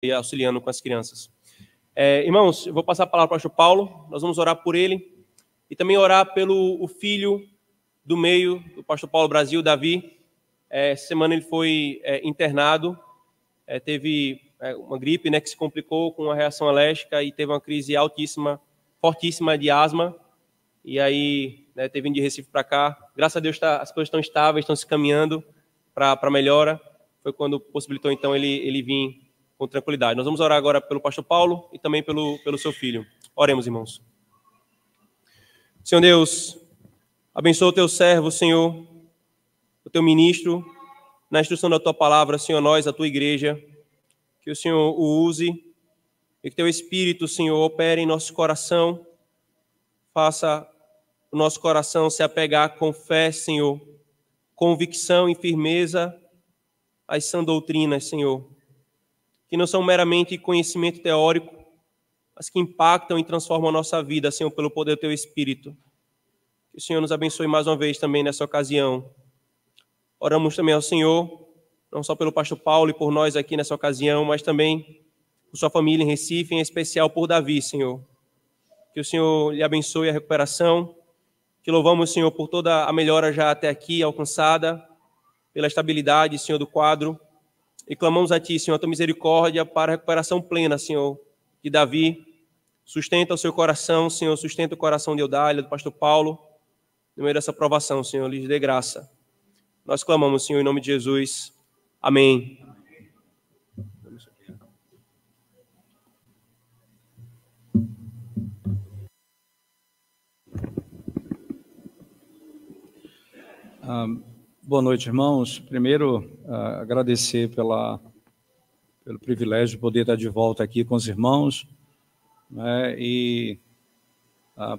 e auxiliando com as crianças. Irmãos, eu vou passar a palavra para o pastor Paulo, nós vamos orar por ele e também orar pelo o filho do meio do pastor Paulo Brasil, Davi. Essa semana ele foi internado, teve uma gripe, né, que se complicou com uma reação alérgica e teve uma crise altíssima, fortíssima de asma, e aí teve vindo de Recife para cá. Graças a Deus as coisas estão estáveis, estão se caminhando para melhora. Foi quando possibilitou então ele vir com tranquilidade. Nós vamos orar agora pelo pastor Paulo e também pelo seu filho. Oremos, irmãos. Senhor Deus, abençoa o teu servo, Senhor, o teu ministro, na instrução da tua palavra, Senhor, nós, a tua igreja, que o Senhor o use e que teu Espírito, Senhor, opere em nosso coração, faça o nosso coração se apegar com fé, Senhor, convicção e firmeza às sã doutrinas, Senhor, que não são meramente conhecimento teórico, mas que impactam e transformam a nossa vida, Senhor, pelo poder do teu Espírito. Que o Senhor nos abençoe mais uma vez também nessa ocasião. Oramos também ao Senhor, não só pelo pastor Paulo e por nós aqui nessa ocasião, mas também por sua família em Recife, em especial por Davi, Senhor. Que o Senhor lhe abençoe a recuperação. Te louvamos, Senhor, por toda a melhora já até aqui alcançada, pela estabilidade, Senhor, do quadro. E clamamos a Ti, Senhor, a Tua misericórdia para a recuperação plena, Senhor, de Davi. Sustenta o seu coração, Senhor, sustenta o coração de Eudália, do pastor Paulo. No meio dessa provação, Senhor, lhes dê graça. Nós clamamos, Senhor, em nome de Jesus. Amém. Boa noite, irmãos. Primeiro, agradecer pelo privilégio de poder estar de volta aqui com os irmãos, né, e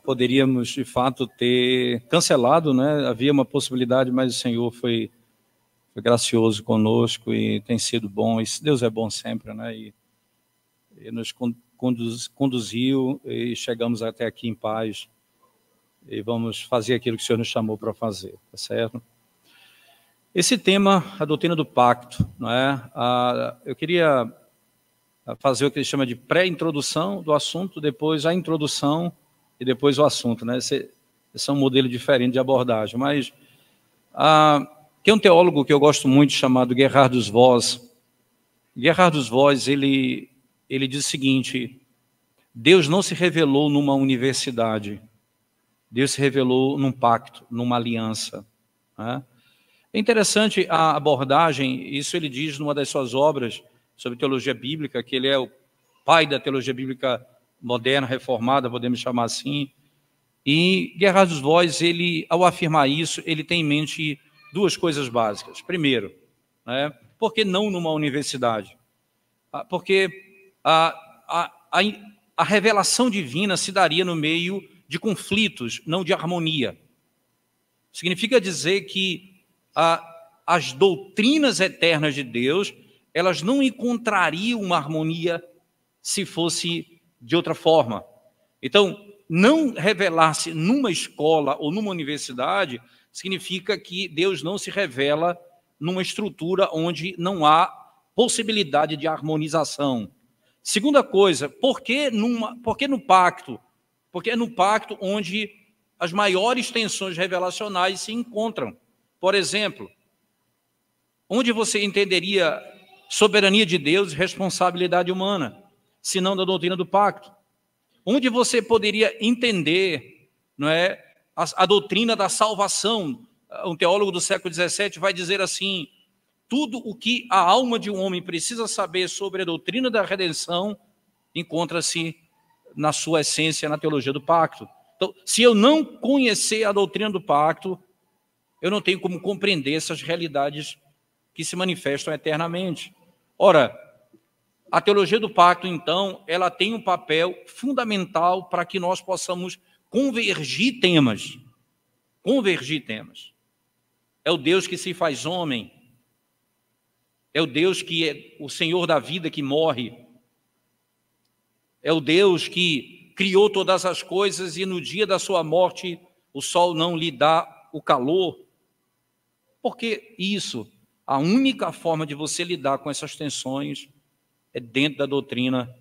poderíamos, de fato, ter cancelado, né? Havia uma possibilidade, mas o Senhor foi gracioso conosco e tem sido bom. E Deus é bom sempre, né? E nos conduziu e chegamos até aqui em paz. E vamos fazer aquilo que o Senhor nos chamou para fazer, tá certo? Esse tema, a doutrina do pacto, não é? Eu queria fazer o que ele chama de pré-introdução do assunto, depois a introdução e depois o assunto, né? Esse é um modelo diferente de abordagem, mas tem um teólogo que eu gosto muito chamado Gerhardus Voss. Gerhardus Voss, ele diz o seguinte: Deus não se revelou numa universidade, Deus se revelou num pacto, numa aliança, né? É interessante a abordagem, isso ele diz numa das suas obras sobre teologia bíblica, que ele é o pai da teologia bíblica moderna, reformada, podemos chamar assim. E Gerhardus Voss, ao afirmar isso, ele tem em mente duas coisas básicas. Primeiro, né, por que não numa universidade? Porque a revelação divina se daria no meio de conflitos, não de harmonia. Significa dizer que as doutrinas eternas de Deus, elas não encontrariam uma harmonia se fosse de outra forma. Então, não revelar-se numa escola ou numa universidade significa que Deus não se revela numa estrutura onde não há possibilidade de harmonização. Segunda coisa, por que no pacto? Porque é no pacto onde as maiores tensões revelacionais se encontram. Por exemplo, onde você entenderia soberania de Deus e responsabilidade humana, se não da doutrina do pacto? Onde você poderia entender, não é, a doutrina da salvação? Um teólogo do século XVII vai dizer assim: tudo o que a alma de um homem precisa saber sobre a doutrina da redenção encontra-se na sua essência na teologia do pacto. Então, se eu não conhecer a doutrina do pacto, eu não tenho como compreender essas realidades que se manifestam eternamente. Ora, a teologia do pacto, então, ela tem um papel fundamental para que nós possamos convergir temas. Convergir temas. É o Deus que se faz homem. É o Deus que é o Senhor da vida que morre. É o Deus que criou todas as coisas e no dia da sua morte o sol não lhe dá o calor. Porque isso, a única forma de você lidar com essas tensões é dentro da doutrina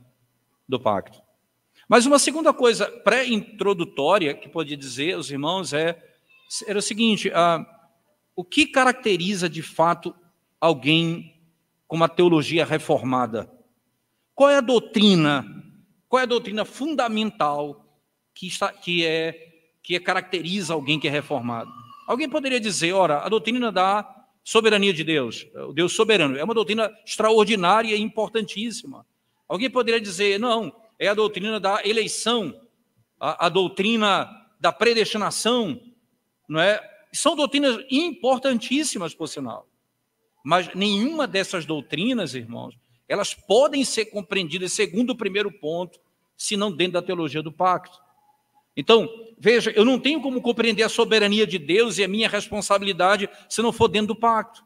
do pacto. Mas uma segunda coisa pré-introdutória que podia dizer aos irmãos era o seguinte: o que caracteriza de fato alguém com uma teologia reformada? Qual é a doutrina fundamental que caracteriza alguém que é reformado? Alguém poderia dizer, ora, a doutrina da soberania de Deus, o Deus soberano, é uma doutrina extraordinária e importantíssima. Alguém poderia dizer, não, é a doutrina da eleição, a doutrina da predestinação, não é? São doutrinas importantíssimas, por sinal. Mas nenhuma dessas doutrinas, irmãos, elas podem ser compreendidas segundo o primeiro ponto, se não dentro da teologia do pacto. Então, veja, eu não tenho como compreender a soberania de Deus e a minha responsabilidade se não for dentro do pacto.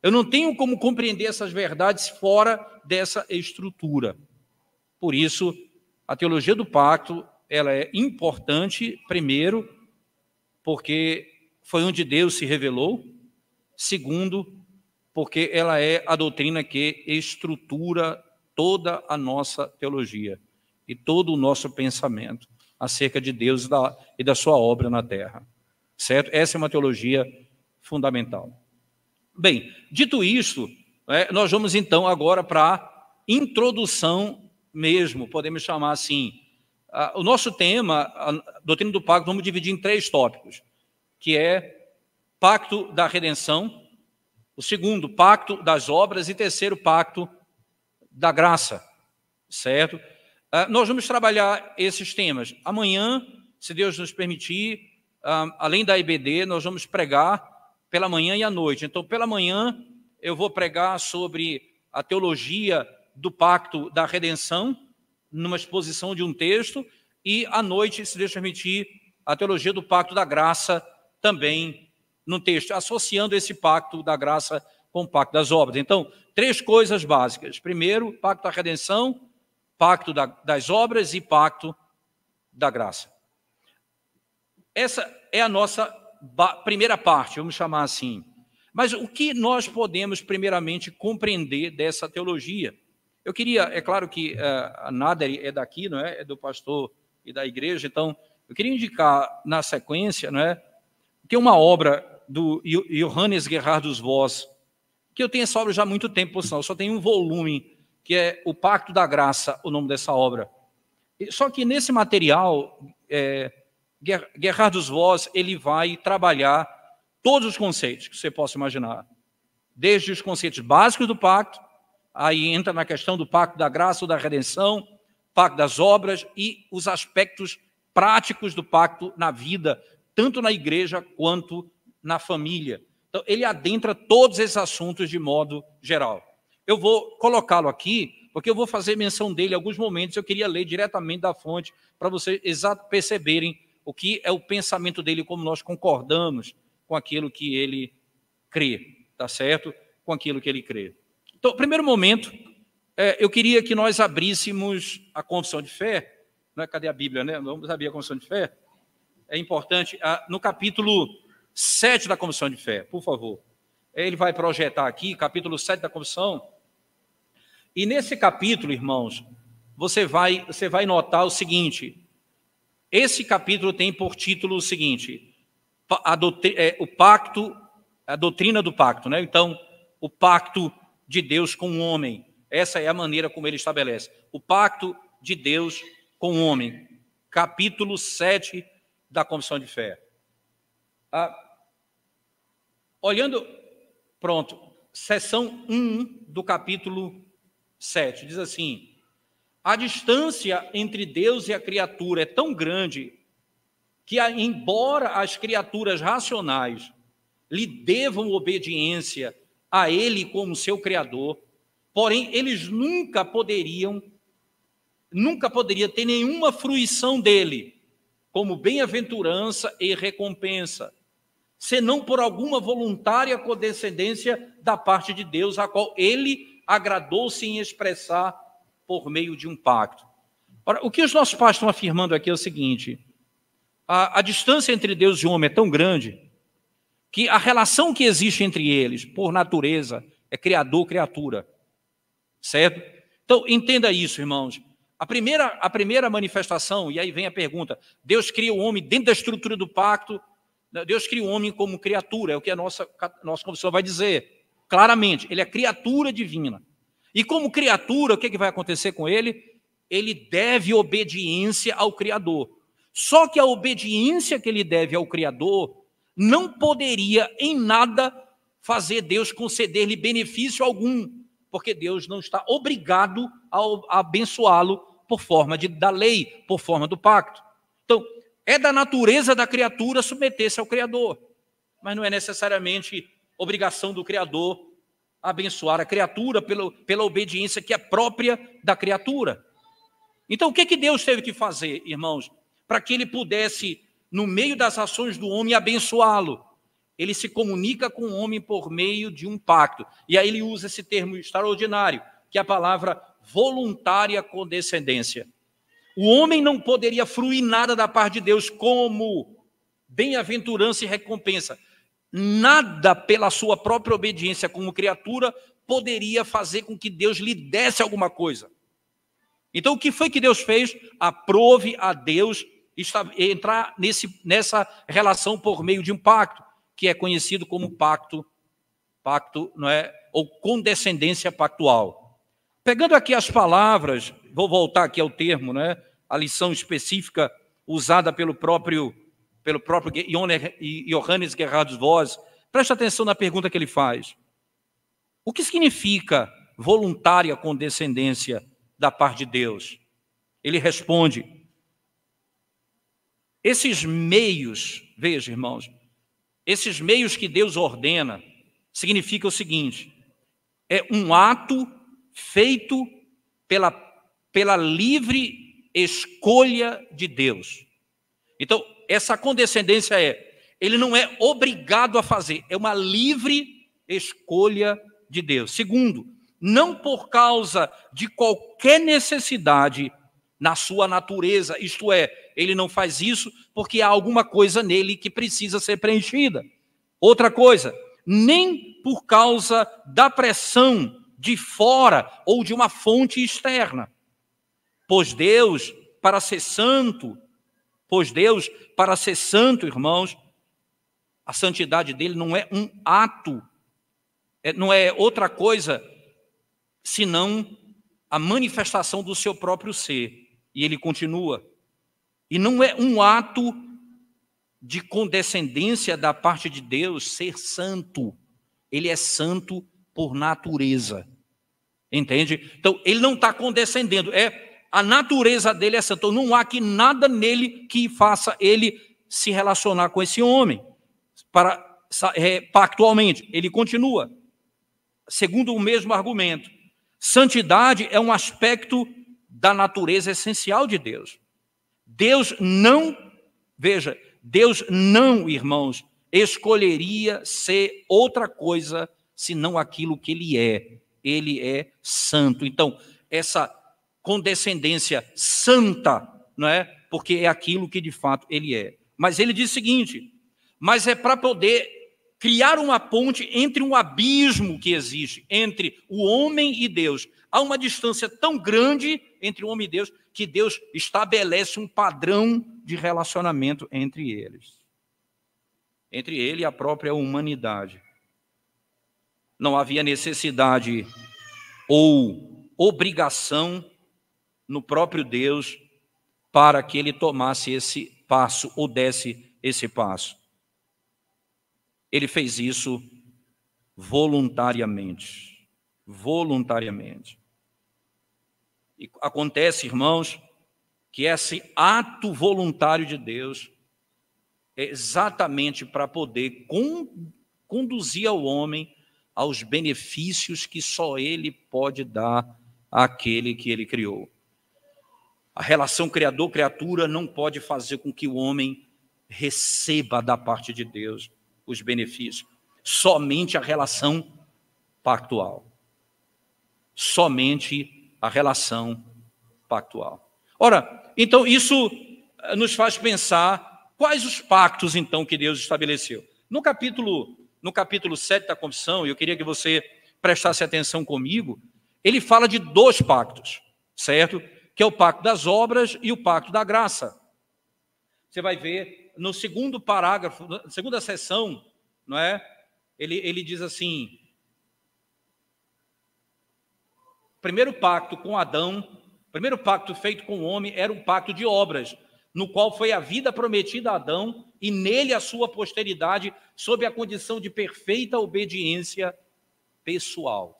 Eu não tenho como compreender essas verdades fora dessa estrutura. Por isso, a teologia do pacto, ela é importante, primeiro, porque foi onde Deus se revelou. Segundo, porque ela é a doutrina que estrutura toda a nossa teologia e todo o nosso pensamento acerca de Deus e da sua obra na terra. Certo? Essa é uma teologia fundamental. Bem, dito isto, nós vamos então agora para a introdução mesmo, podemos chamar assim. O nosso tema, a doutrina do pacto, vamos dividir em 3 tópicos, que é pacto da redenção, o segundo, pacto das obras, e terceiro, pacto da graça, certo? Nós vamos trabalhar esses temas. Amanhã, se Deus nos permitir, além da IBD, nós vamos pregar pela manhã e à noite. Então, pela manhã, eu vou pregar sobre a teologia do pacto da redenção, numa exposição de um texto, e à noite, se Deus permitir, a teologia do pacto da graça, também num texto, associando esse pacto da graça com o pacto das obras. Então, 3 coisas básicas. Primeiro, pacto da redenção, pacto das obras e pacto da graça. Essa é a nossa primeira parte, vamos chamar assim. Mas o que nós podemos, primeiramente, compreender dessa teologia? Eu queria, é claro que a Nader é daqui, não é? É do pastor e da igreja, então eu queria indicar na sequência, não é? Tem uma obra do Johannes Gerhardus Voss, que eu tenho essa obra já há muito tempo, por sinal, só tem um volume, que é o Pacto da Graça, o nome dessa obra. Só que nesse material, Gerhardus Voss, ele vai trabalhar todos os conceitos que você possa imaginar, desde os conceitos básicos do pacto, aí entra na questão do pacto da graça ou da redenção, pacto das obras e os aspectos práticos do pacto na vida, tanto na igreja quanto na família. Então, ele adentra todos esses assuntos de modo geral. Eu vou colocá-lo aqui, porque eu vou fazer menção dele em alguns momentos. Eu queria ler diretamente da fonte, para vocês perceberem o que é o pensamento dele, como nós concordamos com aquilo que ele crê, tá certo? Com aquilo que ele crê. Então, primeiro momento, eu queria que nós abríssemos a confissão de fé. Não é? Cadê a Bíblia, né? Vamos abrir a confissão de fé? É importante, no capítulo 7 da confissão de fé, por favor. Ele vai projetar aqui, capítulo 7 da confissão. E nesse capítulo, irmãos, você vai notar o seguinte: esse capítulo tem por título o seguinte: o pacto, a doutrina do pacto, né? Então, o pacto de Deus com o homem. Essa é a maneira como ele estabelece. O pacto de Deus com o homem. Capítulo 7 da confissão de fé. Olhando, pronto, seção 1 do capítulo 7, diz assim: a distância entre Deus e a criatura é tão grande que, embora as criaturas racionais lhe devam obediência a Ele como seu Criador, porém, eles nunca poderia ter nenhuma fruição dele, como bem-aventurança e recompensa, senão por alguma voluntária condescendência da parte de Deus, a qual ele agradou-se em expressar por meio de um pacto. Ora, o que os nossos pais estão afirmando aqui é o seguinte: a distância entre Deus e o homem é tão grande que a relação que existe entre eles, por natureza, é criador-criatura, certo? Então, entenda isso, irmãos. A primeira manifestação, e aí vem a pergunta, Deus cria o homem dentro da estrutura do pacto, Deus cria o homem como criatura, é o que a nossa confissão vai dizer, claramente, ele é criatura divina. E como criatura, o que vai acontecer com ele? Ele deve obediência ao Criador. Só que a obediência que ele deve ao Criador não poderia em nada fazer Deus conceder-lhe benefício algum, porque Deus não está obrigado a abençoá-lo por forma da lei, por forma do pacto. Então, é da natureza da criatura submeter-se ao Criador, mas não é necessariamente obrigação do Criador abençoar a criatura pela obediência que é própria da criatura. Então, o que Deus teve que fazer, irmãos, para que ele pudesse, no meio das ações do homem, abençoá-lo? Ele se comunica com o homem por meio de um pacto. E aí ele usa esse termo extraordinário, que é a palavra voluntária condescendência. O homem não poderia fruir nada da parte de Deus como bem-aventurança e recompensa. Nada pela sua própria obediência como criatura poderia fazer com que Deus lhe desse alguma coisa. Então, o que foi que Deus fez? Aprove a Deus entrar nessa relação por meio de um pacto, que é conhecido como pacto, não é? Ou condescendência pactual. Pegando aqui as palavras, vou voltar aqui ao termo, né? A lição específica usada pelo próprio Johannes Gerhard Voss. Preste atenção na pergunta que ele faz. O que significa voluntária condescendência da parte de Deus? Ele responde: esses meios, veja, irmãos, esses meios que Deus ordena, significa o seguinte: é um ato feito pela livre escolha de Deus. Então, essa condescendência ele não é obrigado a fazer, é uma livre escolha de Deus. Segundo, não por causa de qualquer necessidade na sua natureza, isto é, ele não faz isso porque há alguma coisa nele que precisa ser preenchida. Outra coisa, nem por causa da pressão de fora ou de uma fonte externa. Pois Deus, para ser santo, irmãos, a santidade dele não é um ato, não é outra coisa senão a manifestação do seu próprio ser. E ele continua. E não é um ato de condescendência da parte de Deus ser santo. Ele é santo por natureza. Entende? Então, ele não está condescendendo. A natureza dele é santa. Então, não há aqui nada nele que faça ele se relacionar com esse homem. Pactualmente. Ele continua. Segundo o mesmo argumento. Santidade é um aspecto da natureza essencial de Deus. Deus não, irmãos, escolheria ser outra coisa senão aquilo que ele é. Ele é santo. Então, essa condescendência santa, não é? Porque é aquilo que de fato ele é. Mas ele diz o seguinte: mas é para poder criar uma ponte entre um abismo que existe entre o homem e Deus. Há uma distância tão grande entre o homem e Deus que Deus estabelece um padrão de relacionamento entre eles. Entre ele e a própria humanidade. Não havia necessidade ou obrigação no próprio Deus para que ele tomasse esse passo ou desse esse passo. Ele fez isso voluntariamente. Voluntariamente. E acontece, irmãos, que esse ato voluntário de Deus é exatamente para poder conduzir ao homem aos benefícios que só ele pode dar àquele que ele criou. A relação criador-criatura não pode fazer com que o homem receba da parte de Deus os benefícios. Somente a relação pactual. Somente a relação pactual. Ora, então isso nos faz pensar quais os pactos então que Deus estabeleceu. No capítulo 7 da confissão, eu queria que você prestasse atenção comigo, ele fala de dois pactos, certo? Que é o pacto das obras e o pacto da graça. Você vai ver no segundo parágrafo, na segunda seção, não é? Ele diz assim: primeiro pacto com Adão, primeiro pacto feito com o homem era um pacto de obras, no qual foi a vida prometida a Adão e nele a sua posteridade, sob a condição de perfeita obediência pessoal.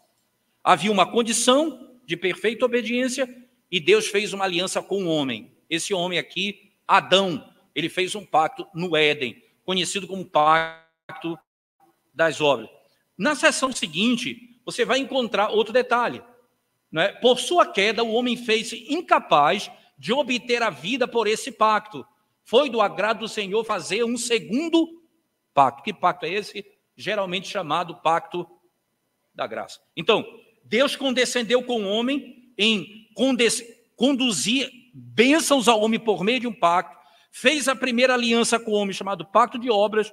Havia uma condição de perfeita obediência e Deus fez uma aliança com o homem. Esse homem aqui, Adão, ele fez um pacto no Éden, conhecido como pacto das obras. Na seção seguinte, você vai encontrar outro detalhe. Não é? Por sua queda, o homem fez-se incapaz de obter a vida por esse pacto. Foi do agrado do Senhor fazer um segundo pacto. Que pacto é esse? Geralmente chamado pacto da graça. Então, Deus condescendeu com o homem em conduzir bênçãos ao homem por meio de um pacto, fez a primeira aliança com o homem, chamado pacto de obras.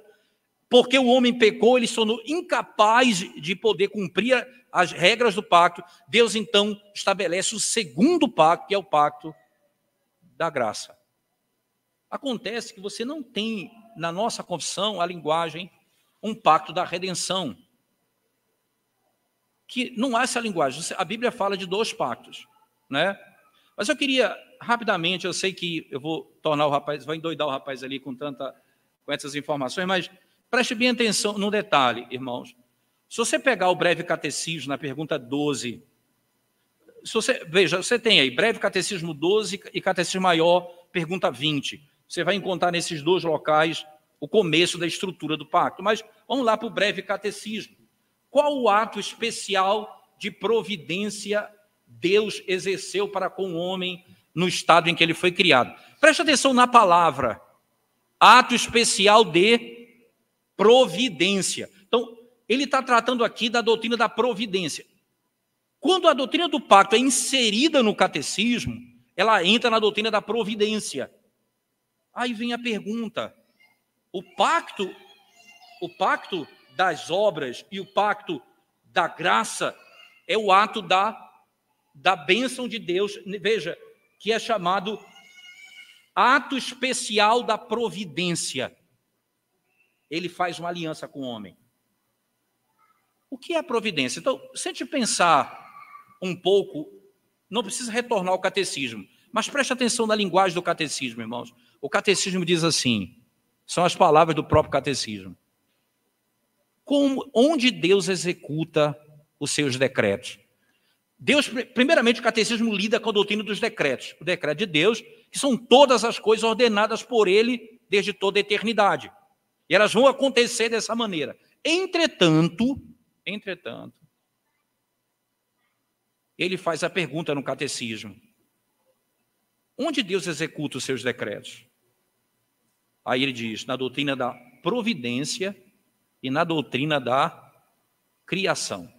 Porque o homem pecou, ele se tornou incapaz de poder cumprir as regras do pacto. Deus, então, estabelece o segundo pacto, que é o pacto da graça. Acontece que você não tem, na nossa confissão, a linguagem, um pacto da redenção. Que não há essa linguagem. A Bíblia fala de dois pactos, né? Mas eu queria, rapidamente, eu sei que eu vou tornar o rapaz, vou endoidar o rapaz ali com essas informações, mas preste bem atenção no detalhe, irmãos. Se você pegar o breve catecismo na pergunta 12, veja, você tem aí breve catecismo 12 e catecismo maior, pergunta 20. Você vai encontrar nesses dois locais o começo da estrutura do pacto. Mas vamos lá para o breve catecismo. Qual o ato especial de providência Deus exerceu para com o homem no estado em que ele foi criado? Preste atenção na palavra. Ato especial de providência. Então, ele está tratando aqui da doutrina da providência. Quando a doutrina do pacto é inserida no catecismo, ela entra na doutrina da providência. Aí vem a pergunta: o pacto das obras e o pacto da graça é o ato da bênção de Deus, veja, que é chamado ato especial da providência. Ele faz uma aliança com o homem. O que é a providência? Então, se a gente pensar um pouco, não precisa retornar ao catecismo, mas preste atenção na linguagem do catecismo, irmãos. O catecismo diz assim, são as palavras do próprio catecismo: onde Deus executa os seus decretos. Deus, primeiramente, o catecismo lida com a doutrina dos decretos. O decreto de Deus, que são todas as coisas ordenadas por Ele desde toda a eternidade. E elas vão acontecer dessa maneira. Entretanto, ele faz a pergunta no catecismo: onde Deus executa os seus decretos? Aí ele diz: na doutrina da providência e na doutrina da criação.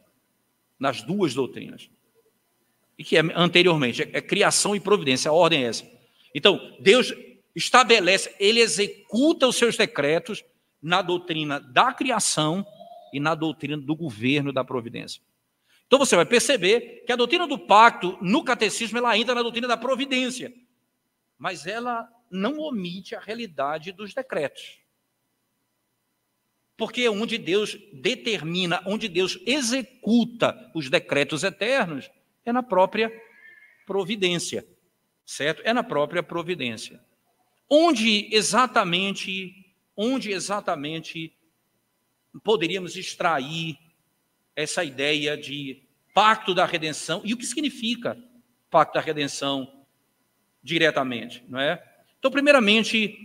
Nas duas doutrinas. E que é anteriormente, é criação e providência, a ordem é essa. Então, Deus estabelece, ele executa os seus decretos na doutrina da criação e na doutrina do governo da providência. Então você vai perceber que a doutrina do pacto, no catecismo, ela entra na doutrina da providência, mas ela não omite a realidade dos decretos. Porque onde Deus determina, onde Deus executa os decretos eternos, é na própria providência, certo? É na própria providência. Onde exatamente poderíamos extrair essa ideia de pacto da redenção e o que significa pacto da redenção diretamente, não é? Então, primeiramente,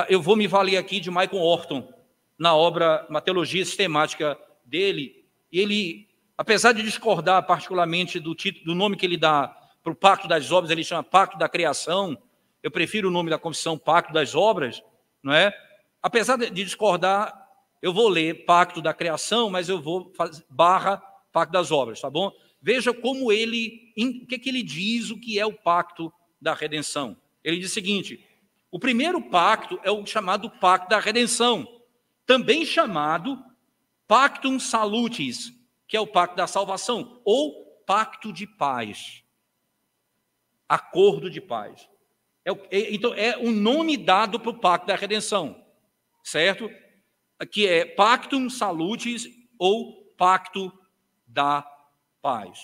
eu vou me valer aqui de Michael Horton, na obra, uma teologia sistemática dele, e ele, apesar de discordar particularmente do título, do nome que ele dá para o pacto das obras, ele chama pacto da criação. Eu prefiro o nome da confissão pacto das obras, não é? Apesar de discordar, eu vou ler pacto da criação, mas eu vou fazer pacto das obras, tá bom? Veja como o que ele diz o que é o pacto da redenção. Ele diz o seguinte: o primeiro pacto é o chamado pacto da redenção, também chamado pactum salutis, que é o pacto da salvação, ou pacto de paz. Acordo de paz. Então, é um nome dado para o pacto da redenção, certo? Que é Pactum Salutis ou Pacto da Paz.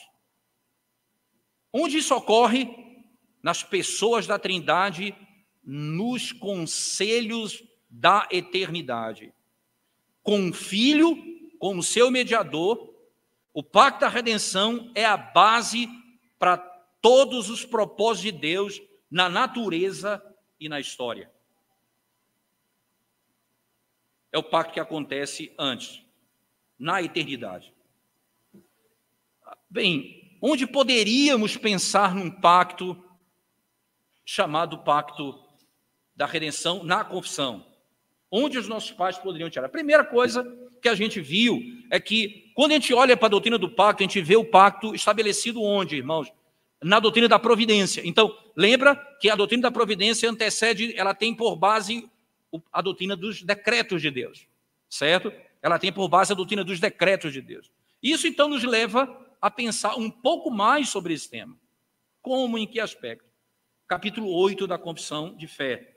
Onde isso ocorre? Nas pessoas da Trindade, nos conselhos da eternidade. Com o Filho como seu mediador, o pacto da redenção é a base para todos os propósitos de Deus na natureza e na história. É o pacto que acontece antes, na eternidade. Bem, onde poderíamos pensar num pacto chamado pacto da redenção na confissão? Onde os nossos pais poderiam tirar? A primeira coisa que a gente viu é que, quando a gente olha para a doutrina do pacto, a gente vê o pacto estabelecido onde, irmãos? Na doutrina da providência. Então, lembra que a doutrina da providência antecede, ela tem por base a doutrina dos decretos de Deus, certo? Ela tem por base a doutrina dos decretos de Deus. Isso, então, nos leva a pensar um pouco mais sobre esse tema. Como, em que aspecto? Capítulo 8 da Confissão de Fé.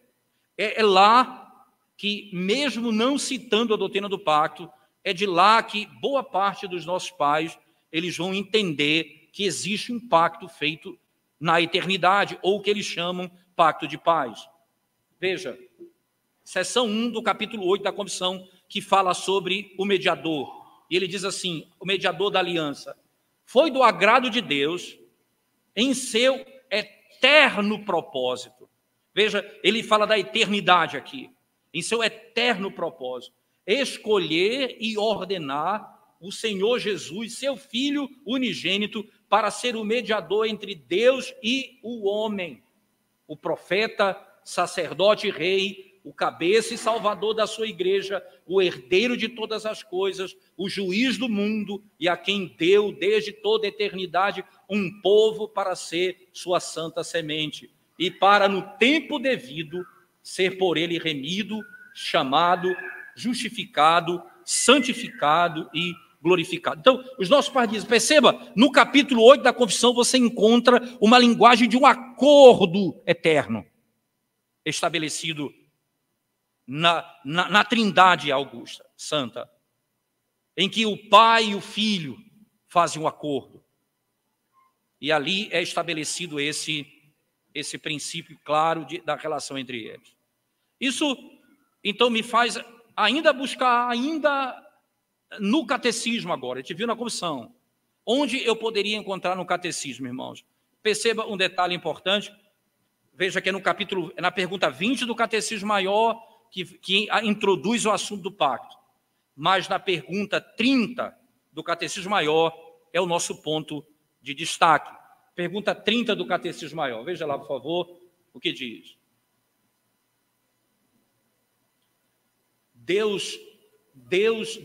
É lá que, mesmo não citando a doutrina do pacto, é de lá que boa parte dos nossos pais eles vão entender que existe um pacto feito na eternidade, ou que eles chamam pacto de paz. Veja, seção 1 do capítulo 8 da Confissão, que fala sobre o mediador. E ele diz assim, o mediador da aliança: foi do agrado de Deus, em seu eterno propósito. Veja, ele fala da eternidade aqui. Em seu eterno propósito, escolher e ordenar o Senhor Jesus, seu Filho unigênito, para ser o mediador entre Deus e o homem, o profeta, sacerdote e rei, o cabeça e salvador da sua igreja, o herdeiro de todas as coisas, o juiz do mundo, e a quem deu desde toda a eternidade um povo para ser sua santa semente, e para, no tempo devido, ser por ele remido, chamado, justificado, santificado e glorificado. Então, os nossos pais dizem, perceba, no capítulo 8 da Confissão você encontra uma linguagem de um acordo eterno, estabelecido na Trindade Augusta, Santa, em que o Pai e o Filho fazem um acordo. E ali é estabelecido esse princípio claro da relação entre eles. Isso, então, me faz ainda buscar, ainda no catecismo agora. A gente viu na confissão. Onde eu poderia encontrar no catecismo, irmãos? Perceba um detalhe importante. Veja que é na pergunta 20 do catecismo maior, que introduz o assunto do pacto. Mas na pergunta 30 do catecismo maior é o nosso ponto de destaque. Pergunta 30 do catecismo maior. Veja lá, por favor, o que diz. Deus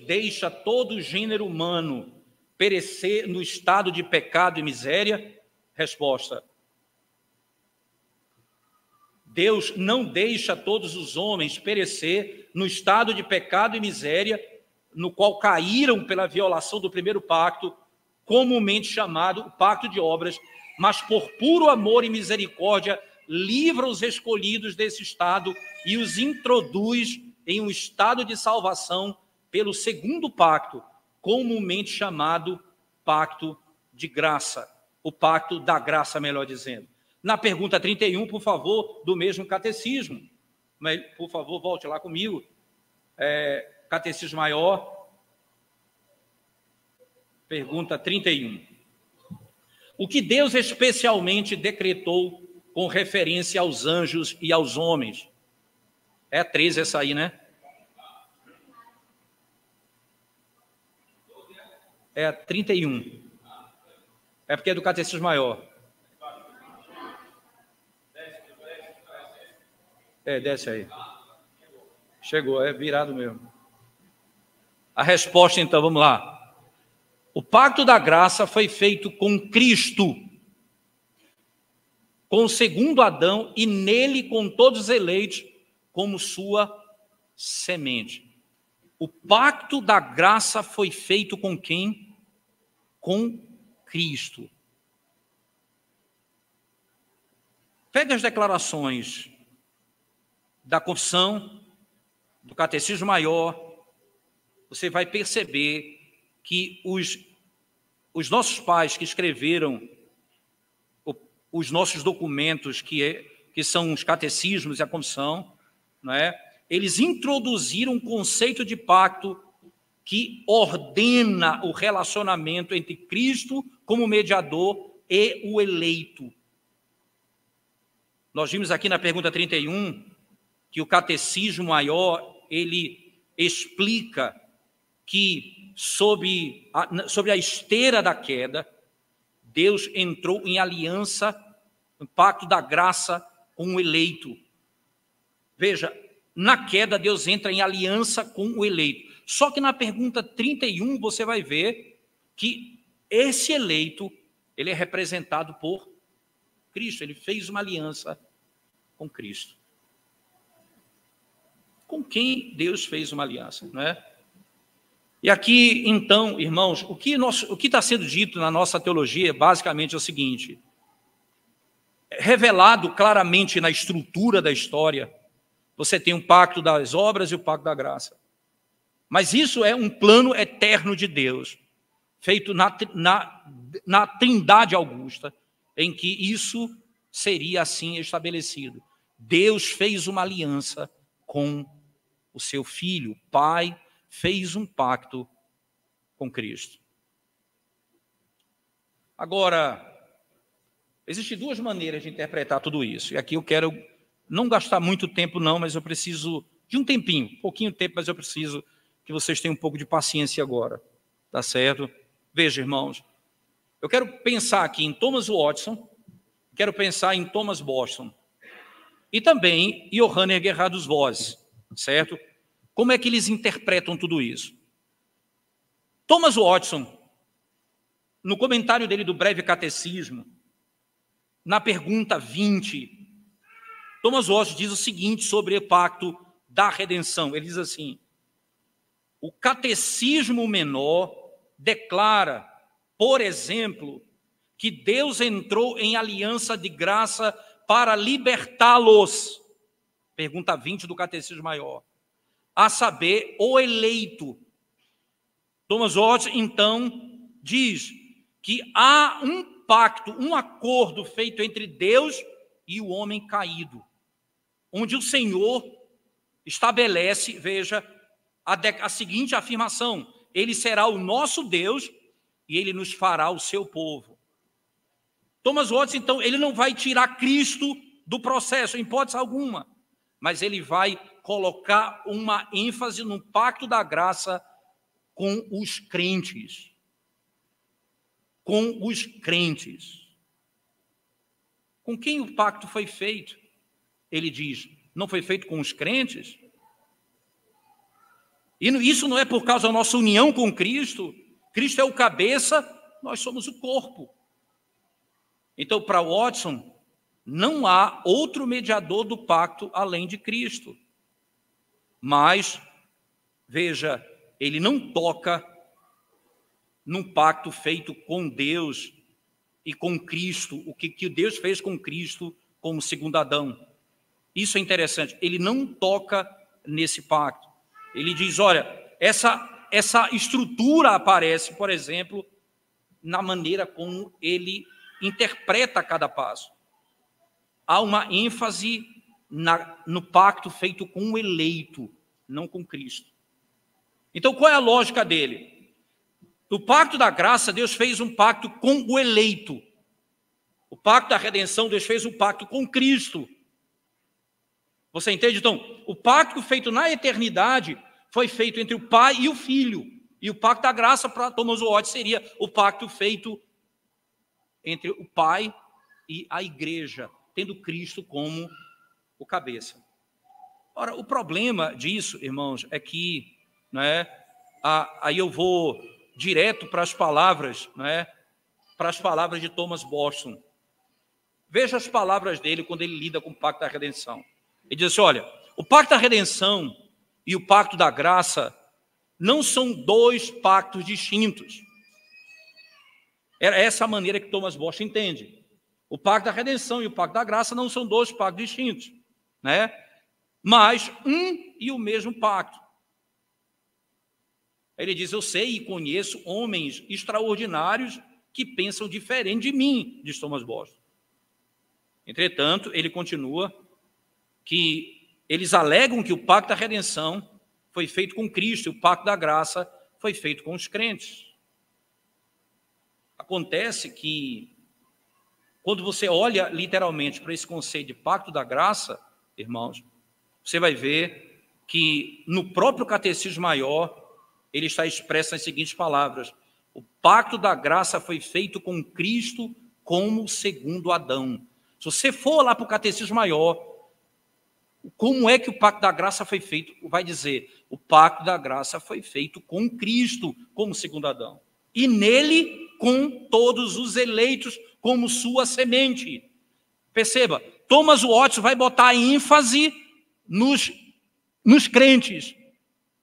deixa todo o gênero humano perecer no estado de pecado e miséria? Resposta: Deus não deixa todos os homens perecer no estado de pecado e miséria, no qual caíram pela violação do primeiro pacto, comumente chamado pacto de obras, mas por puro amor e misericórdia livra os escolhidos desse estado e os introduz em um estado de salvação pelo segundo pacto, comumente chamado pacto de graça, o pacto da graça, melhor dizendo. Na pergunta 31, por favor, do mesmo catecismo, mas, por favor, volte lá comigo, catecismo maior, pergunta 31. O que Deus especialmente decretou com referência aos anjos e aos homens? É a 13 essa aí, né? É a 31. É porque é do catecismo maior. Desce aí. Chegou, é virado mesmo. A resposta, então, vamos lá. O pacto da graça foi feito com Cristo, com o segundo Adão, e nele com todos os eleitos como sua semente. O pacto da graça foi feito com quem? Com Cristo. Pegue as declarações da Confissão, do Catecismo Maior, você vai perceber que os nossos pais que escreveram os nossos documentos, que são os catecismos e a confissão, não é? Eles introduziram um conceito de pacto que ordena o relacionamento entre Cristo como mediador e o eleito. Nós vimos aqui na pergunta 31 que o Catecismo Maior, ele explica que sob a esteira da queda, Deus entrou em aliança, no pacto da graça com o eleito. Veja, na queda Deus entra em aliança com o eleito. Só que na pergunta 31 você vai ver que esse eleito, ele é representado por Cristo. Ele fez uma aliança com Cristo. Com quem Deus fez uma aliança, não é? E aqui, então, irmãos, o que está sendo dito na nossa teologia basicamente é o seguinte: revelado claramente na estrutura da história, você tem um pacto das obras e o pacto da graça. Mas isso é um plano eterno de Deus, feito na Trindade Augusta, em que isso seria assim estabelecido. Deus fez uma aliança com o seu Filho, o Pai fez um pacto com Cristo. Agora, existem duas maneiras de interpretar tudo isso. E aqui eu quero não gastar muito tempo não, mas eu preciso de um tempinho, pouquinho tempo, mas eu preciso que vocês tenham um pouco de paciência agora. Tá certo? Veja, irmãos, eu quero pensar aqui em Thomas Watson, quero pensar em Thomas Boston e também Johannes Gerhardus Voss, certo? Como é que eles interpretam tudo isso? Thomas Watson, no comentário dele do Breve Catecismo, na pergunta 20, Thomas Watson diz o seguinte sobre o pacto da redenção. Ele diz assim: o Catecismo Menor declara, por exemplo, que Deus entrou em aliança de graça para libertá-los. Pergunta 20 do Catecismo Maior. A saber, o eleito. Thomas Watson, então, diz que há um pacto, um acordo feito entre Deus e o homem caído, onde o Senhor estabelece, veja, a seguinte afirmação: Ele será o nosso Deus e Ele nos fará o seu povo. Thomas Watson, então, ele não vai tirar Cristo do processo, em hipótese alguma, mas ele vai colocar uma ênfase no pacto da graça com os crentes. Com os crentes. Com quem o pacto foi feito? Ele diz, não foi feito com os crentes? E isso não é por causa da nossa união com Cristo. Cristo é o cabeça, nós somos o corpo. Então, para Watson, não há outro mediador do pacto além de Cristo. Mas, veja, ele não toca num pacto feito com Deus e com Cristo, o que Deus fez com Cristo como segundo Adão. Isso é interessante, ele não toca nesse pacto. Ele diz, olha, essa estrutura aparece, por exemplo, na maneira como ele interpreta cada passo. Há uma ênfase no pacto feito com o eleito, não com Cristo. Então, qual é a lógica dele? No pacto da graça, Deus fez um pacto com o eleito. O pacto da redenção, Deus fez um pacto com Cristo. Você entende? Então, o pacto feito na eternidade foi feito entre o Pai e o Filho. E o pacto da graça, para Thomas Watson, seria o pacto feito entre o Pai e a igreja, tendo Cristo como o cabeça. Ora, o problema disso, irmãos, é que, aí eu vou direto para as palavras, para as palavras de Thomas Boston. Veja as palavras dele quando ele lida com o pacto da redenção. Ele diz assim, olha, o pacto da redenção e o pacto da graça não são dois pactos distintos. Era essa a maneira que Thomas Bosch entende. O pacto da redenção e o pacto da graça não são dois pactos distintos, né? Mas um e o mesmo pacto. Ele diz, eu sei e conheço homens extraordinários que pensam diferente de mim, diz Thomas Bosch. Entretanto, ele continua que eles alegam que o pacto da redenção foi feito com Cristo e o pacto da graça foi feito com os crentes. Acontece que, quando você olha literalmente para esse conceito de pacto da graça, irmãos, você vai ver que no próprio Catecismo Maior, ele está expresso nas seguintes palavras: o pacto da graça foi feito com Cristo como segundo Adão. Se você for lá para o Catecismo Maior, como é que o pacto da graça foi feito? Vai dizer, o pacto da graça foi feito com Cristo como segundo Adão. E nele, com todos os eleitos como sua semente. Perceba, Thomas Watson vai botar ênfase nos crentes.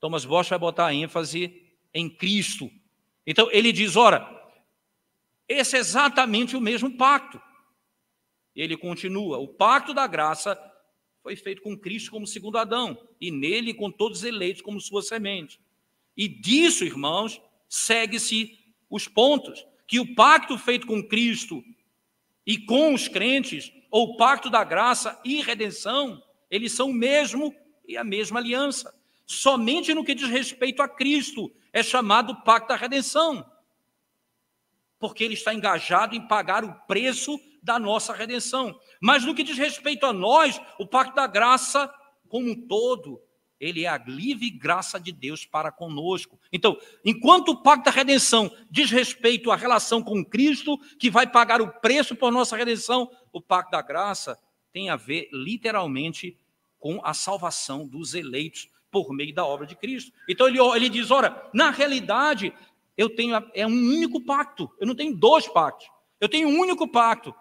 Thomas Bosch vai botar ênfase em Cristo. Então, ele diz, ora, esse é exatamente o mesmo pacto. Ele continua, o pacto da graça foi feito com Cristo como segundo Adão, e nele com todos os eleitos como sua semente. E disso, irmãos, segue-se os pontos, que o pacto feito com Cristo e com os crentes, ou o pacto da graça e redenção, eles são o mesmo e a mesma aliança. Somente no que diz respeito a Cristo é chamado pacto da redenção, porque ele está engajado em pagar o preço da nossa redenção. Mas no que diz respeito a nós, o pacto da graça, como um todo, ele é a livre graça de Deus para conosco. Então, enquanto o pacto da redenção diz respeito à relação com Cristo, que vai pagar o preço por nossa redenção, o pacto da graça tem a ver, literalmente, com a salvação dos eleitos por meio da obra de Cristo. Então, ele diz, ora, na realidade, é um único pacto, eu não tenho dois pactos, eu tenho um único pacto,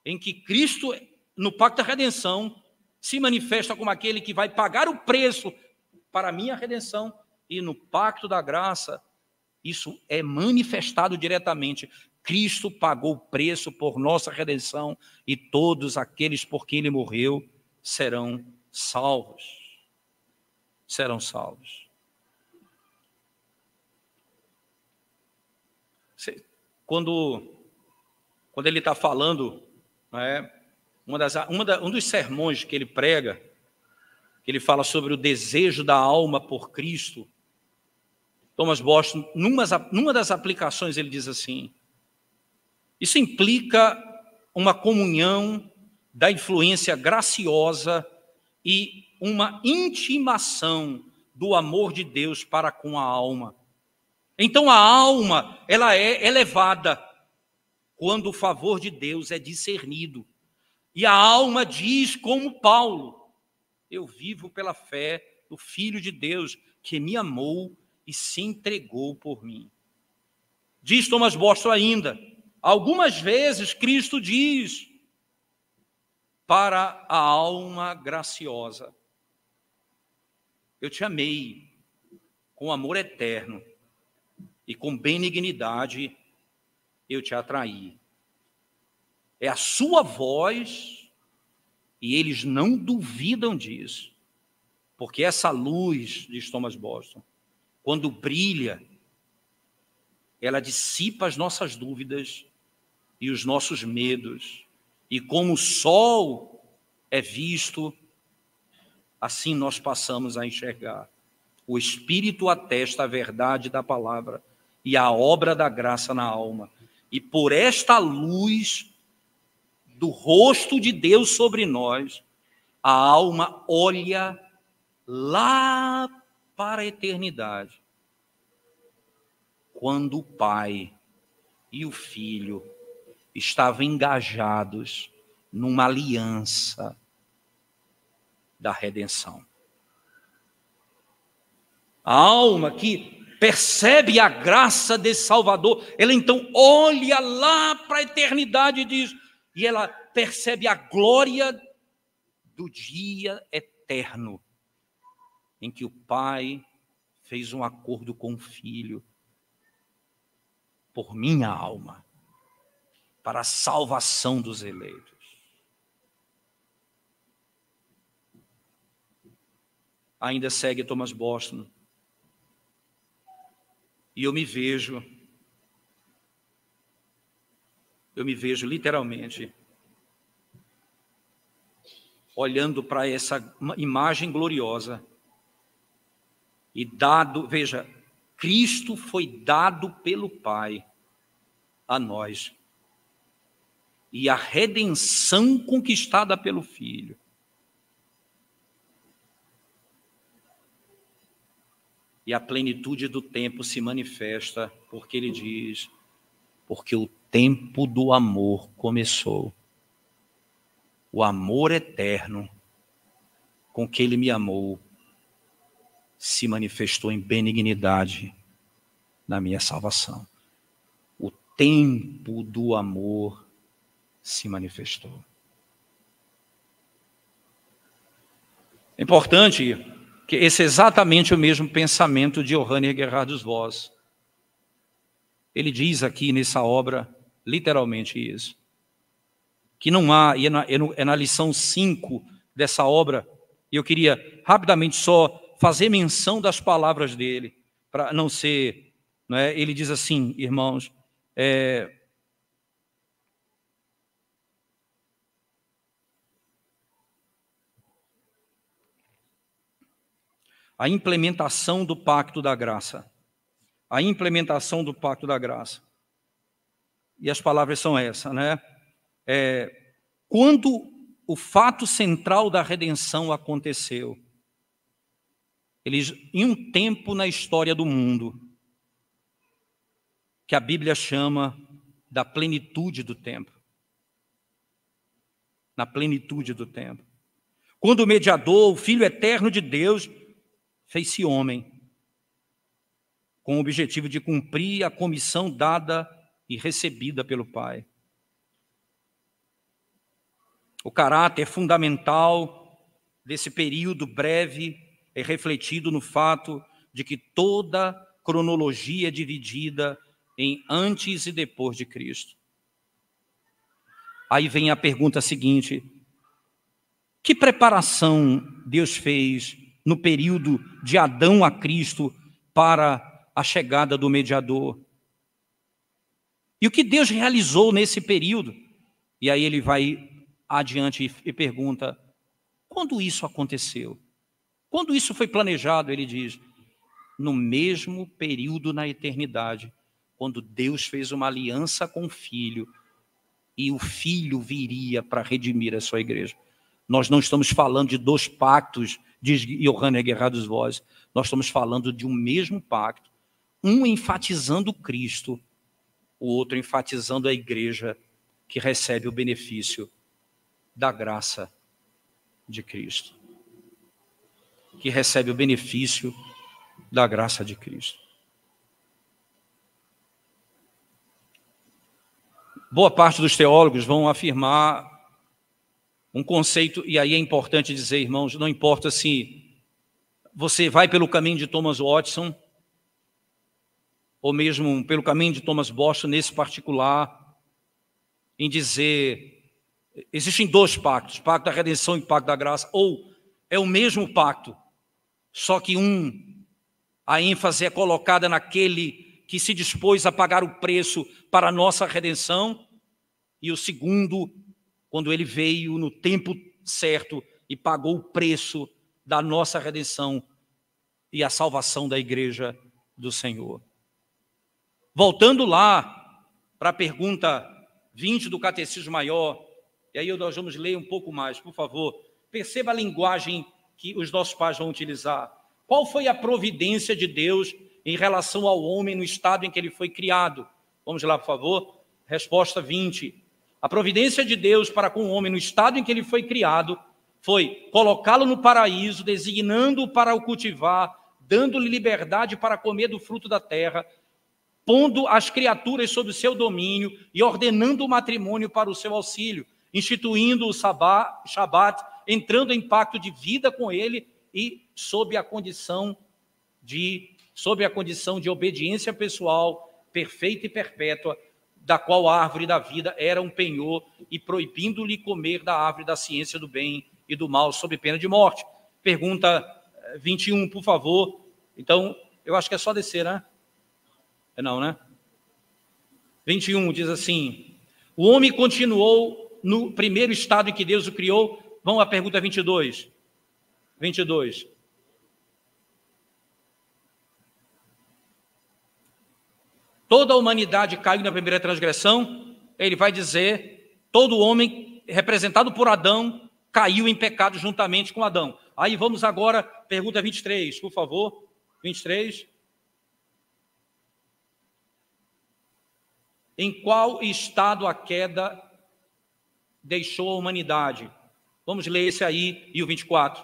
em que Cristo, no pacto da redenção, se manifesta como aquele que vai pagar o preço para a minha redenção, e no pacto da graça, isso é manifestado diretamente. Cristo pagou o preço por nossa redenção, e todos aqueles por quem ele morreu serão salvos. Serão salvos. Quando ele está falando, um dos sermões que ele prega, que ele fala sobre o desejo da alma por Cristo, Thomas Bosch, numa das aplicações, ele diz assim, isso implica uma comunhão da influência graciosa e uma intimação do amor de Deus para com a alma. Então a alma, ela é elevada quando o favor de Deus é discernido. E a alma diz como Paulo, eu vivo pela fé do Filho de Deus, que me amou e se entregou por mim. Diz Thomas Bosch ainda, algumas vezes Cristo diz para a alma graciosa, eu te amei com amor eterno e com benignidade eu te atraí. É a sua voz e eles não duvidam disso, porque essa luz, diz Thomas Bosch, quando brilha, ela dissipa as nossas dúvidas e os nossos medos, e como o sol é visto, assim nós passamos a enxergar. O Espírito atesta a verdade da palavra e a obra da graça na alma. E por esta luz do rosto de Deus sobre nós, a alma olha lá para a eternidade, quando o Pai e o Filho estavam engajados numa aliança da redenção. A alma que percebe a graça desse Salvador, ela então olha lá para a eternidade e diz, e ela percebe a glória do dia eterno, em que o Pai fez um acordo com o Filho por minha alma, para a salvação dos eleitos. Ainda segue Thomas Boston. E eu me vejo literalmente olhando para essa imagem gloriosa e veja, Cristo foi dado pelo Pai a nós e a redenção conquistada pelo Filho. E a plenitude do tempo se manifesta, porque ele diz, porque o tempo do amor começou. O amor eterno com que ele me amou se manifestou em benignidade na minha salvação. O tempo do amor se manifestou. É importante que esse é exatamente o mesmo pensamento de Johannes Gerhardus Voss. Ele diz aqui nessa obra, literalmente isso. Que não há, e é na lição 5 dessa obra, e eu queria rapidamente só fazer menção das palavras dele, para não ser, não é? Ele diz assim, irmãos, a implementação do pacto da graça. A implementação do pacto da graça. E as palavras são essas, né? Quando o fato central da redenção aconteceu, em um tempo na história do mundo, que a Bíblia chama da plenitude do tempo. Na plenitude do tempo. Quando o mediador, o Filho eterno de Deus, fez-se homem, com o objetivo de cumprir a comissão dada e recebida pelo Pai. O caráter fundamental desse período breve é refletido no fato de que toda cronologia é dividida em antes e depois de Cristo. Aí vem a pergunta seguinte: que preparação Deus fez no período de Adão a Cristo para a chegada do mediador? E o que Deus realizou nesse período? E aí ele vai adiante e pergunta: quando isso aconteceu? Quando isso foi planejado? Ele diz: no mesmo período na eternidade, quando Deus fez uma aliança com o Filho, e o Filho viria para redimir a sua igreja. Nós não estamos falando de dois pactos, diz Johannes Gerhardus Voss, nós estamos falando de um mesmo pacto, um enfatizando Cristo, o outro enfatizando a igreja que recebe o benefício da graça de Cristo. Que recebe o benefício da graça de Cristo. Boa parte dos teólogos vão afirmar um conceito, e aí é importante dizer, irmãos, não importa se você vai pelo caminho de Thomas Watson, ou mesmo pelo caminho de Thomas Boston, nesse particular, em dizer, existem dois pactos, pacto da redenção e pacto da graça, ou é o mesmo pacto, só que a ênfase é colocada naquele que se dispôs a pagar o preço para a nossa redenção, e o segundo, quando ele veio no tempo certo e pagou o preço da nossa redenção e a salvação da igreja do Senhor. Voltando lá para a pergunta 20 do Catecismo Maior, e aí nós vamos ler um pouco mais, por favor. Perceba a linguagem que os nossos pais vão utilizar. Qual foi a providência de Deus em relação ao homem no estado em que ele foi criado? Vamos lá, por favor. Resposta 20. A providência de Deus para com o homem no estado em que ele foi criado foi colocá-lo no paraíso, designando-o para o cultivar, dando-lhe liberdade para comer do fruto da terra, pondo as criaturas sob o seu domínio e ordenando o matrimônio para o seu auxílio, instituindo o Shabat, entrando em pacto de vida com ele e sob a condição de obediência pessoal perfeita e perpétua, da qual a árvore da vida era um penhor, e proibindo-lhe comer da árvore da ciência do bem e do mal, sob pena de morte. Pergunta 21, por favor. Então, eu acho que é só descer, né? Não, né? 21 diz assim: o homem continuou no primeiro estado em que Deus o criou. Vamos à pergunta 22. 22. Toda a humanidade caiu na primeira transgressão. Ele vai dizer, todo homem representado por Adão caiu em pecado juntamente com Adão. Aí vamos agora, pergunta 23, por favor. 23. Em qual estado a queda deixou a humanidade? Vamos ler esse aí e o 24.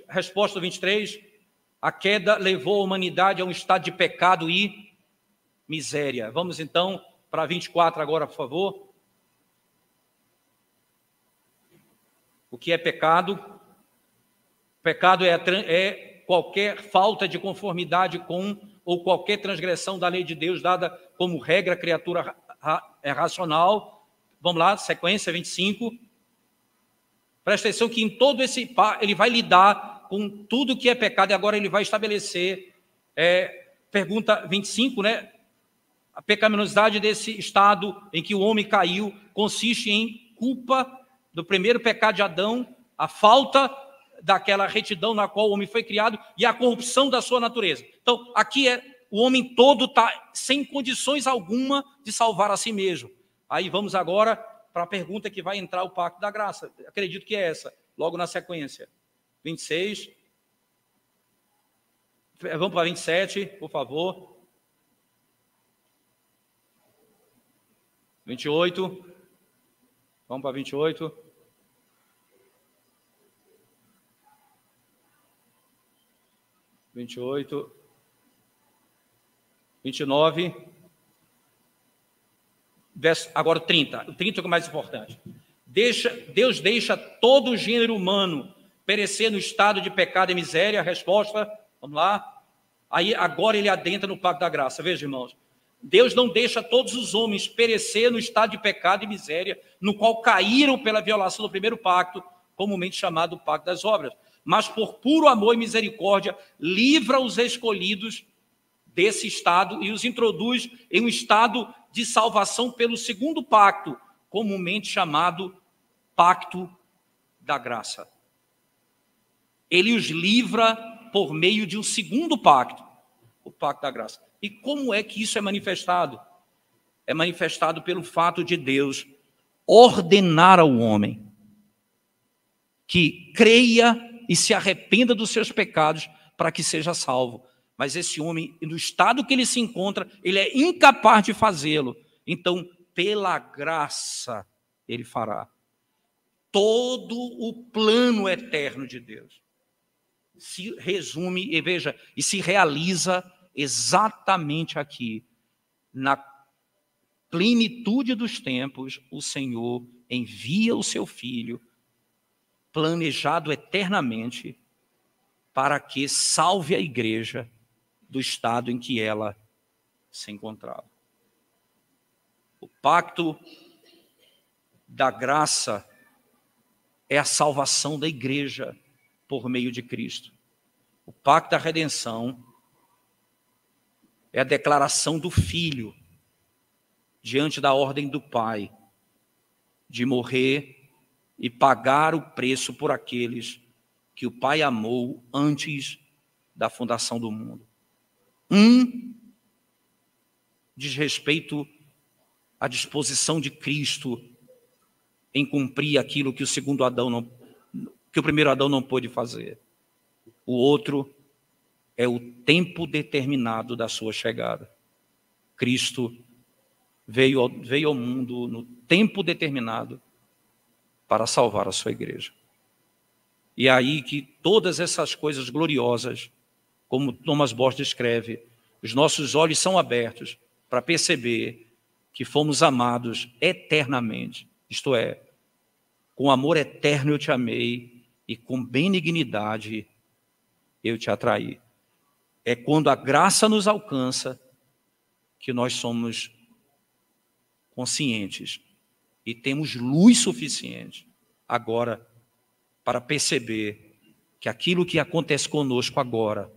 Resposta 23. A queda levou a humanidade a um estado de pecado e miséria. Vamos então para 24 agora, por favor. O que é pecado? Pecado é qualquer falta de conformidade com ou qualquer transgressão da lei de Deus dada como regra à criatura racional. Vamos lá, sequência 25. Presta atenção que em todo esse... ele vai lidar com tudo que é pecado e agora ele vai estabelecer... pergunta 25, né? A pecaminosidade desse estado em que o homem caiu consiste em culpa do primeiro pecado de Adão, a falta daquela retidão na qual o homem foi criado e a corrupção da sua natureza. Então, aqui o homem todo está sem condições alguma de salvar a si mesmo. Aí vamos agora para a pergunta que vai entrar o pacto da graça. Acredito que é essa, logo na sequência. 26. Vamos para 27, por favor. 28. Vamos para 28. 28. 29. Agora 30. O 30 é o mais importante. Deus deixa todo o gênero humano perecer no estado de pecado e miséria. A resposta, vamos lá. Aí agora ele adentra no pacto da graça. Veja, irmãos. Deus não deixa todos os homens perecer no estado de pecado e miséria, no qual caíram pela violação do primeiro pacto, comumente chamado pacto das obras. Mas por puro amor e misericórdia, livra os escolhidos desse estado e os introduz em um estado de salvação pelo segundo pacto, comumente chamado pacto da graça. Ele os livra por meio de um segundo pacto, o pacto da graça. E como é que isso é manifestado? É manifestado pelo fato de Deus ordenar ao homem que creia e se arrependa dos seus pecados para que seja salvo. Mas esse homem, no estado que ele se encontra, ele é incapaz de fazê-lo. Então, pela graça, ele fará. Todo o plano eterno de Deus se resume, e veja, e se realiza exatamente aqui. Na plenitude dos tempos, o Senhor envia o seu Filho, planejado eternamente, para que salve a igreja do estado em que ela se encontrava. O pacto da graça é a salvação da igreja por meio de Cristo. O pacto da redenção é a declaração do Filho diante da ordem do Pai de morrer e pagar o preço por aqueles que o Pai amou antes da fundação do mundo. Diz respeito à disposição de Cristo em cumprir aquilo que o primeiro Adão não pôde fazer. O outro é o tempo determinado da sua chegada. Cristo veio ao mundo no tempo determinado para salvar a sua igreja. E é aí que todas essas coisas gloriosas, como Thomas Bosch descreve, os nossos olhos são abertos para perceber que fomos amados eternamente. Isto é, com amor eterno eu te amei e com benignidade eu te atraí. É quando a graça nos alcança que nós somos conscientes e temos luz suficiente agora para perceber que aquilo que acontece conosco agora,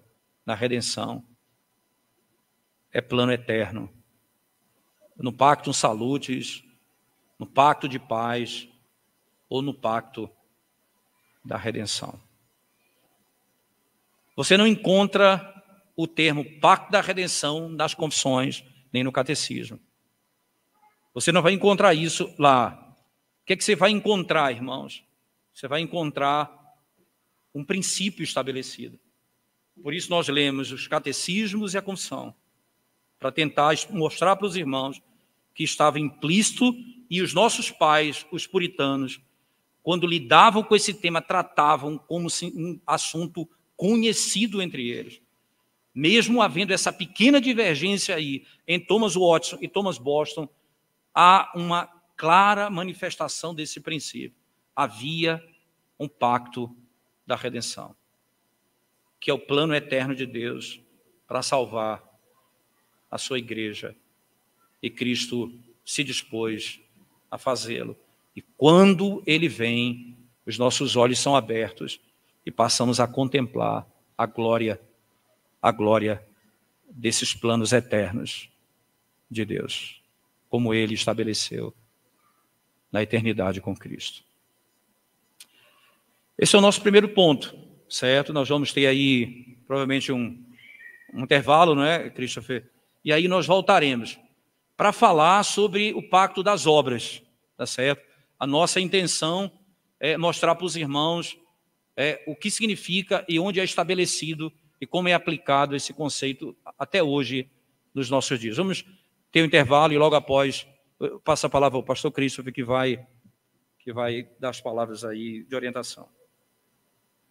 na redenção, é plano eterno. No pacto salutis, no pacto de paz ou no pacto da redenção. Você não encontra o termo pacto da redenção nas confissões, nem no catecismo. Você não vai encontrar isso lá. O que é que você vai encontrar, irmãos? Você vai encontrar um princípio estabelecido. Por isso nós lemos os catecismos e a confissão, para tentar mostrar para os irmãos que estava implícito, e os nossos pais, os puritanos, quando lidavam com esse tema, tratavam como um assunto conhecido entre eles. Mesmo havendo essa pequena divergência aí em Thomas Watson e Thomas Boston, há uma clara manifestação desse princípio. Havia um pacto da redenção, que é o plano eterno de Deus para salvar a sua igreja. E Cristo se dispôs a fazê-lo. E quando ele vem, os nossos olhos são abertos e passamos a contemplar a glória desses planos eternos de Deus, como ele estabeleceu na eternidade com Cristo. Esse é o nosso primeiro ponto, certo? Nós vamos ter aí provavelmente um intervalo, não é, Christopher? E aí nós voltaremos para falar sobre o pacto das obras, tá certo? A nossa intenção é mostrar para os irmãos o que significa e onde é estabelecido e como é aplicado esse conceito até hoje nos nossos dias. Vamos ter um intervalo e logo após eu passo a palavra ao pastor Christopher, que vai dar as palavras aí de orientação.